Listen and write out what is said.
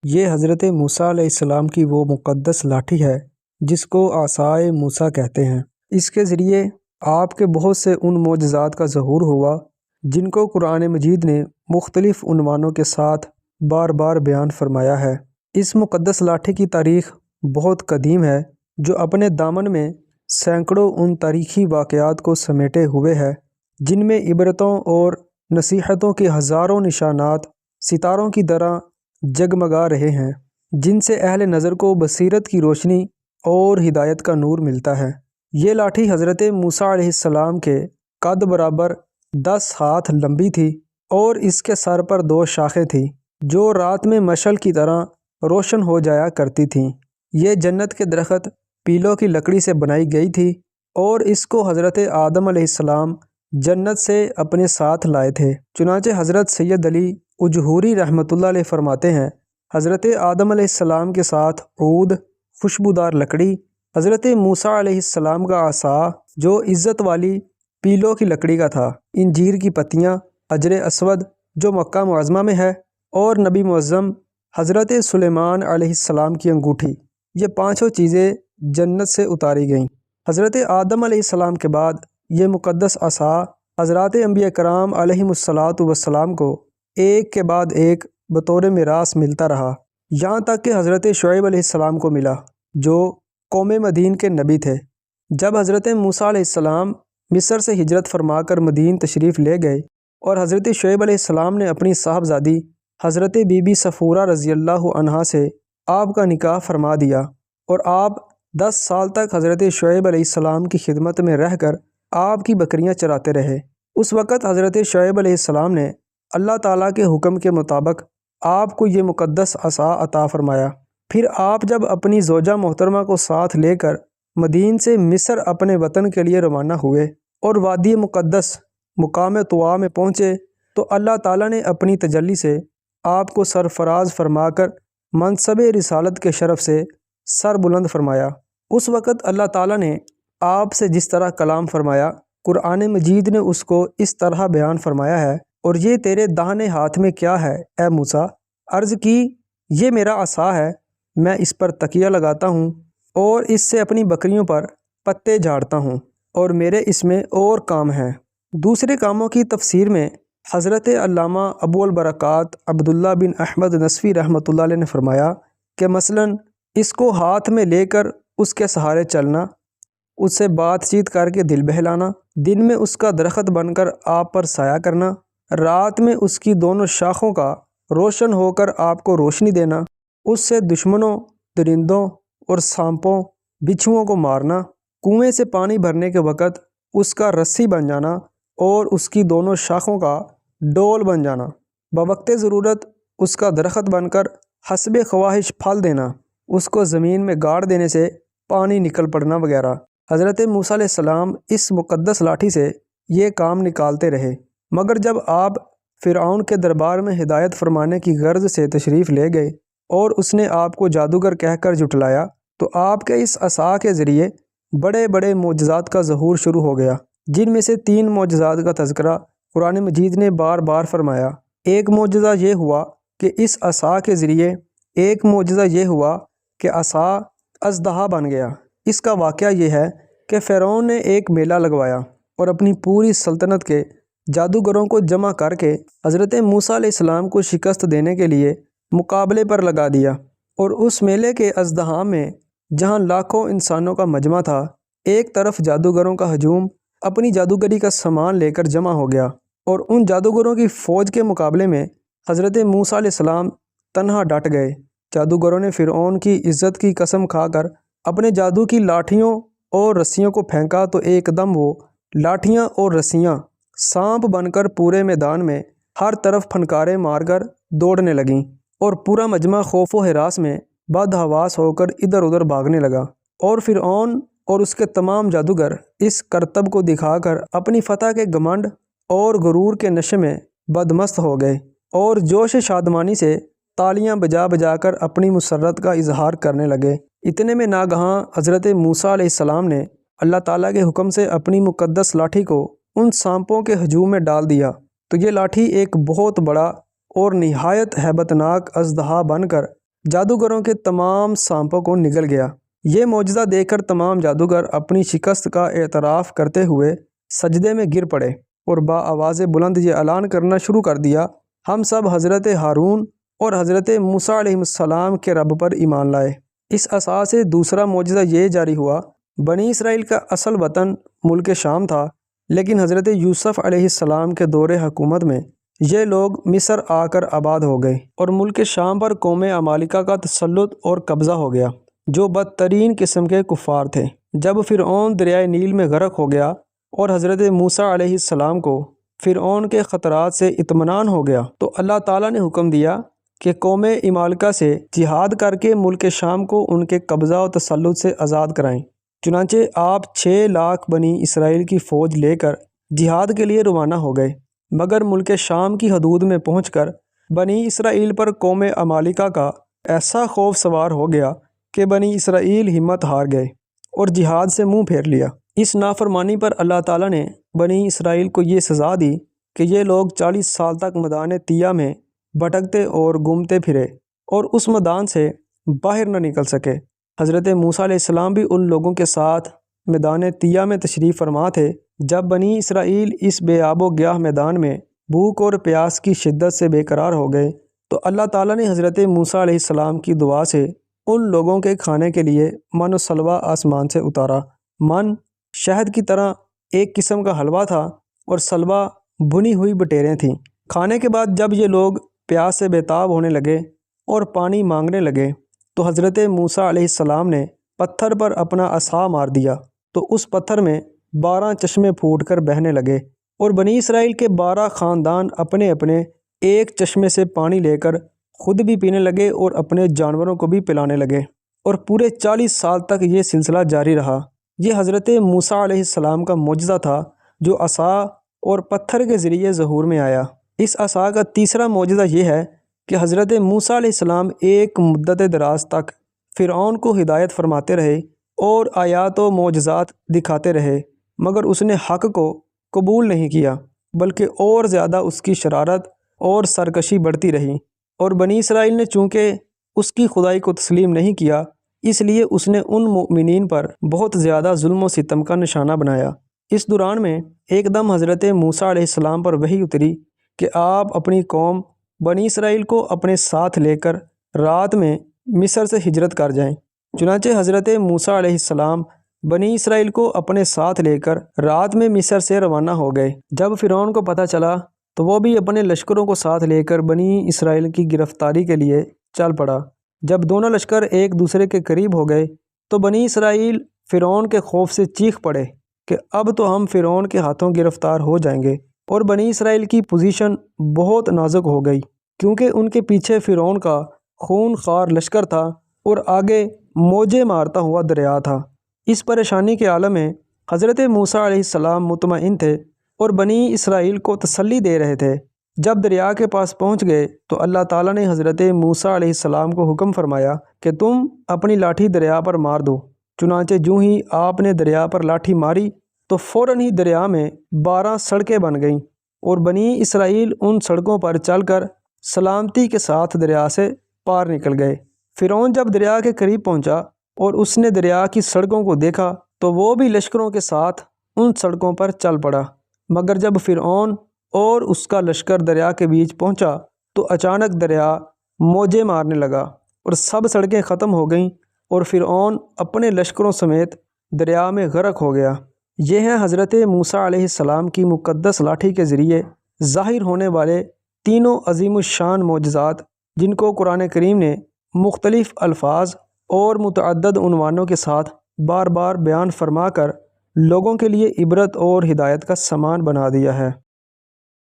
یہ حضرت موسیٰ علیہ السلام کی وہ مقدس لاٹھی ہے جس کو عصائے موسیٰ کہتے ہیں۔ اس کے ذریعے آپ کے بہت سے ان معجزات کا ظہور ہوا جن کو قرآن مجید نے مختلف عنوانوں کے ساتھ بار بار بیان فرمایا ہے۔ اس مقدس لاٹھی کی تاریخ بہت قدیم ہے جو اپنے دامن میں سینکڑوں ان تاریخی واقعات کو سمیٹے ہوئے ہے جن میں عبرتوں اور نصیحتوں کے ہزاروں نشانات ستاروں کی طرح جگمگا رہے ہیں، جن سے اہل نظر کو بصیرت کی روشنی اور ہدایت کا نور ملتا ہے۔ یہ لاٹھی حضرت موسیٰ علیہ السلام کے قد برابر 10 ہاتھ لمبی تھی اور اس کے سر پر 2 شاخیں تھیں جو رات میں مشعل کی طرح روشن ہو جایا کرتی تھیں۔ یہ جنت کے درخت پیلوں کی لکڑی سے بنائی گئی تھی اور اس کو حضرت آدم علیہ السلام جنت سے اپنے ساتھ لائے تھے۔ چنانچہ حضرت سید علی اجہوری رحمۃ اللہ علیہ فرماتے ہیں، حضرت آدم علیہ السلام کے ساتھ عود خوشبودار لکڑی، حضرت موسیٰ علیہ السلام کا عصا جو عزت والی پیلوں کی لکڑی کا تھا، انجیر کی پتیاں، حجر اسود جو مکہ معظمہ میں ہے، اور نبی معظم حضرت سلیمان علیہ السلام کی انگوٹھی، یہ 5 چیزیں جنت سے اتاری گئیں۔ حضرت آدم علیہ السلام کے بعد یہ مقدس عصا حضرات انبیاء کرام علیہم السلام کو ایک کے بعد ایک بطور میراث ملتا رہا، یہاں تک کہ حضرت شعیب علیہ السلام کو ملا جو قوم مدین کے نبی تھے۔ جب حضرت موسیٰ علیہ السلام مصر سے ہجرت فرما کر مدین تشریف لے گئے اور حضرت شعیب علیہ السلام نے اپنی صاحبزادی حضرت بی بی صفورہ رضی اللہ عنہا سے آپ کا نکاح فرما دیا اور آپ 10 سال تک حضرت شعیب علیہ السلام کی خدمت میں رہ کر آپ کی بکریاں چراتے رہے۔ اس وقت حضرت شعیب علیہ السلام نے اللہ تعالیٰ کے حکم کے مطابق آپ کو یہ مقدس عصا عطا فرمایا۔ پھر آپ جب اپنی زوجہ محترمہ کو ساتھ لے کر مدین سے مصر اپنے وطن کے لیے روانہ ہوئے اور وادی مقدس مقام طوا میں پہنچے تو اللہ تعالیٰ نے اپنی تجلی سے آپ کو سرفراز فرما کر منصب رسالت کے شرف سے سر بلند فرمایا۔ اس وقت اللہ تعالیٰ نے آپ سے جس طرح کلام فرمایا، قرآن مجید نے اس کو اس طرح بیان فرمایا ہے، اور یہ تیرے داہنے ہاتھ میں کیا ہے اے موسیٰ؟ عرض کی، یہ میرا عصا ہے، میں اس پر تکیہ لگاتا ہوں اور اس سے اپنی بکریوں پر پتے جھاڑتا ہوں، اور میرے اس میں اور کام ہیں۔ دوسرے کاموں کی تفسیر میں حضرت علامہ ابو البرکات عبداللہ بن احمد نصفی رحمۃ اللہ علیہ نے فرمایا کہ مثلاً اس کو ہاتھ میں لے کر اس کے سہارے چلنا، اس سے بات چیت کر کے دل بہلانا، دن میں اس کا درخت بن کر آپ پر سایہ کرنا، رات میں اس کی دونوں شاخوں کا روشن ہو کر آپ کو روشنی دینا، اس سے دشمنوں، درندوں اور سانپوں، بچھوؤں کو مارنا، کنویں سے پانی بھرنے کے وقت اس کا رسی بن جانا اور اس کی دونوں شاخوں کا ڈول بن جانا، بوقت ضرورت اس کا درخت بن کر حسب خواہش پھل دینا، اس کو زمین میں گاڑ دینے سے پانی نکل پڑنا وغیرہ۔ حضرت موسیٰ علیہ السلام اس مقدس لاٹھی سے یہ کام نکالتے رہے، مگر جب آپ فرعون کے دربار میں ہدایت فرمانے کی غرض سے تشریف لے گئے اور اس نے آپ کو جادوگر کہہ کر جھٹلایا تو آپ کے اس عصا کے ذریعے بڑے بڑے معجزات کا ظہور شروع ہو گیا، جن میں سے 3 معجزات کا تذکرہ قرآن مجید نے بار بار فرمایا۔ ایک معجزہ یہ ہوا کہ اس عصا کے ذریعے عصا اژدہا بن گیا۔ اس کا واقعہ یہ ہے کہ فرعون نے ایک میلہ لگوایا اور اپنی پوری سلطنت کے جادوگروں کو جمع کر کے حضرت موسیٰ علیہ السلام کو شکست دینے کے لیے مقابلے پر لگا دیا، اور اس میلے کے اژدہا میں جہاں لاکھوں انسانوں کا مجمع تھا، ایک طرف جادوگروں کا ہجوم اپنی جادوگری کا سامان لے کر جمع ہو گیا، اور ان جادوگروں کی فوج کے مقابلے میں حضرت موسیٰ علیہ السلام تنہا ڈٹ گئے۔ جادوگروں نے فرعون کی عزت کی قسم کھا کر اپنے جادو کی لاٹھیوں اور رسیوں کو پھینکا تو ایک دم وہ لاٹھیاں اور رسیاں سانپ بن کر پورے میدان میں ہر طرف پھنکارے مار کر دوڑنے لگیں، اور پورا مجمع خوف و ہراس میں بدحواس ہو کر ادھر ادھر بھاگنے لگا، اور فرعون اور اس کے تمام جادوگر اس کرتب کو دکھا کر اپنی فتح کے گھمنڈ اور غرور کے نشے میں بدمست ہو گئے اور جوش شادمانی سے تالیاں بجا بجا کر اپنی مسرت کا اظہار کرنے لگے۔ اتنے میں ناگہاں حضرت موسیٰ علیہ السلام نے اللہ تعالیٰ کے حکم سے اپنی مقدس لاٹھی کو ان سانپوں کے ہجوم میں ڈال دیا تو یہ لاٹھی ایک بہت بڑا اور نہایت ہیبت ناک اژدہا بن کر جادوگروں کے تمام سانپوں کو نگل گیا۔ یہ معجزہ دیکھ کر تمام جادوگر اپنی شکست کا اعتراف کرتے ہوئے سجدے میں گر پڑے اور بآواز بلند یہ اعلان کرنا شروع کر دیا، ہم سب حضرت ہارون اور حضرت موسیٰ علیہ السلام کے رب پر ایمان لائے۔ اس اساس سے دوسرا معجزہ یہ جاری ہوا، بنی اسرائیل کا اصل وطن ملک شام تھا، لیکن حضرت یوسف علیہ السلام کے دور حکومت میں یہ لوگ مصر آ کر آباد ہو گئے اور ملک شام پر قوم عمالقہ کا تسلط اور قبضہ ہو گیا، جو بدترین قسم کے کفار تھے۔ جب فرعون دریائے نیل میں غرق ہو گیا اور حضرت موسیٰ علیہ السلام کو فرعون کے خطرات سے اطمینان ہو گیا تو اللہ تعالیٰ نے حکم دیا کہ قوم عمالقہ سے جہاد کر کے ملک شام کو ان کے قبضہ و تسلط سے آزاد کرائیں۔ چنانچہ آپ 6 لاکھ بنی اسرائیل کی فوج لے کر جہاد کے لیے روانہ ہو گئے، مگر ملک شام کی حدود میں پہنچ کر بنی اسرائیل پر قوم عمالقہ کا ایسا خوف سوار ہو گیا کہ بنی اسرائیل ہمت ہار گئے اور جہاد سے منہ پھیر لیا۔ اس نافرمانی پر اللہ تعالیٰ نے بنی اسرائیل کو یہ سزا دی کہ یہ لوگ 40 سال تک میدان طیہ میں بھٹکتے اور گھومتے پھرے اور اس میدان سے باہر نہ نکل سکے۔ حضرت موسیٰ علیہ السلام بھی ان لوگوں کے ساتھ میدان طیہ میں تشریف فرما تھے۔ جب بنی اسرائیل اس بے آب و گیاہ میدان میں بھوک اور پیاس کی شدت سے بے قرار ہو گئے تو اللہ تعالیٰ نے حضرت موسیٰ علیہ السلام کی دعا سے ان لوگوں کے کھانے کے لیے من و سلوہ آسمان سے اتارا۔ من شہد کی طرح ایک قسم کا حلوہ تھا اور سلوہ بھنی ہوئی بٹیریں تھیں۔ کھانے کے بعد جب یہ لوگ پیاس سے بےتاب ہونے لگے اور پانی مانگنے لگے تو حضرت موسیٰ علیہ السلام نے پتھر پر اپنا عصا مار دیا تو اس پتھر میں 12 چشمے پھوٹ کر بہنے لگے اور بنی اسرائیل کے 12 خاندان اپنے اپنے ایک چشمے سے پانی لے کر خود بھی پینے لگے اور اپنے جانوروں کو بھی پلانے لگے، اور پورے 40 سال تک یہ سلسلہ جاری رہا۔ یہ حضرت موسیٰ علیہ السلام کا معجزہ تھا جو عصا اور پتھر کے ذریعے ظہور میں آیا۔ اس عصا کا تیسرا معجزہ یہ ہے کہ حضرت موسیٰ علیہ السلام ایک مدت دراز تک فرعون کو ہدایت فرماتے رہے اور آیات و معجزات دکھاتے رہے، مگر اس نے حق کو قبول نہیں کیا، بلکہ اور زیادہ اس کی شرارت اور سرکشی بڑھتی رہی، اور بنی اسرائیل نے چونکہ اس کی خدائی کو تسلیم نہیں کیا، اس لیے اس نے ان مؤمنین پر بہت زیادہ ظلم و ستم کا نشانہ بنایا۔ اس دوران میں ایک دم حضرت موسیٰ علیہ السلام پر وحی اتری کہ آپ اپنی قوم بنی اسرائیل کو اپنے ساتھ لے کر رات میں مصر سے ہجرت کر جائیں۔ چنانچہ حضرت موسیٰ علیہ السلام بنی اسرائیل کو اپنے ساتھ لے کر رات میں مصر سے روانہ ہو گئے۔ جب فرعون کو پتہ چلا تو وہ بھی اپنے لشکروں کو ساتھ لے کر بنی اسرائیل کی گرفتاری کے لیے چل پڑا۔ جب دونوں لشکر ایک دوسرے کے قریب ہو گئے تو بنی اسرائیل فرعون کے خوف سے چیخ پڑے کہ اب تو ہم فرعون کے ہاتھوں گرفتار ہو جائیں گے، اور بنی اسرائیل کی پوزیشن بہت نازک ہو گئی کیونکہ ان کے پیچھے فرعون کا خون خوار لشکر تھا اور آگے موجیں مارتا ہوا دریا تھا۔ اس پریشانی کے عالم میں حضرت موسیٰ علیہ السلام مطمئن تھے اور بنی اسرائیل کو تسلی دے رہے تھے۔ جب دریا کے پاس پہنچ گئے تو اللہ تعالیٰ نے حضرت موسیٰ علیہ السلام کو حکم فرمایا کہ تم اپنی لاٹھی دریا پر مار دو۔ چنانچہ جو ہی آپ نے دریا پر لاٹھی ماری تو فوراً ہی دریا میں 12 سڑکیں بن گئیں اور بنی اسرائیل ان سڑکوں پر چل کر سلامتی کے ساتھ دریا سے پار نکل گئے۔ فرعون جب دریا کے قریب پہنچا اور اس نے دریا کی سڑکوں کو دیکھا تو وہ بھی لشکروں کے ساتھ ان سڑکوں پر چل پڑا، مگر جب فرعون اور اس کا لشکر دریا کے بیچ پہنچا تو اچانک دریا موجیں مارنے لگا اور سب سڑکیں ختم ہو گئیں اور فرعون اپنے لشکروں سمیت دریا میں غرق ہو گیا۔ یہ ہیں حضرت موسیٰ علیہ السلام کی مقدس لاٹھی کے ذریعے ظاہر ہونے والے تینوں عظیم الشان معجزات، جن کو قرآن کریم نے مختلف الفاظ اور متعدد عنوانوں کے ساتھ بار بار بیان فرما کر لوگوں کے لیے عبرت اور ہدایت کا سامان بنا دیا ہے۔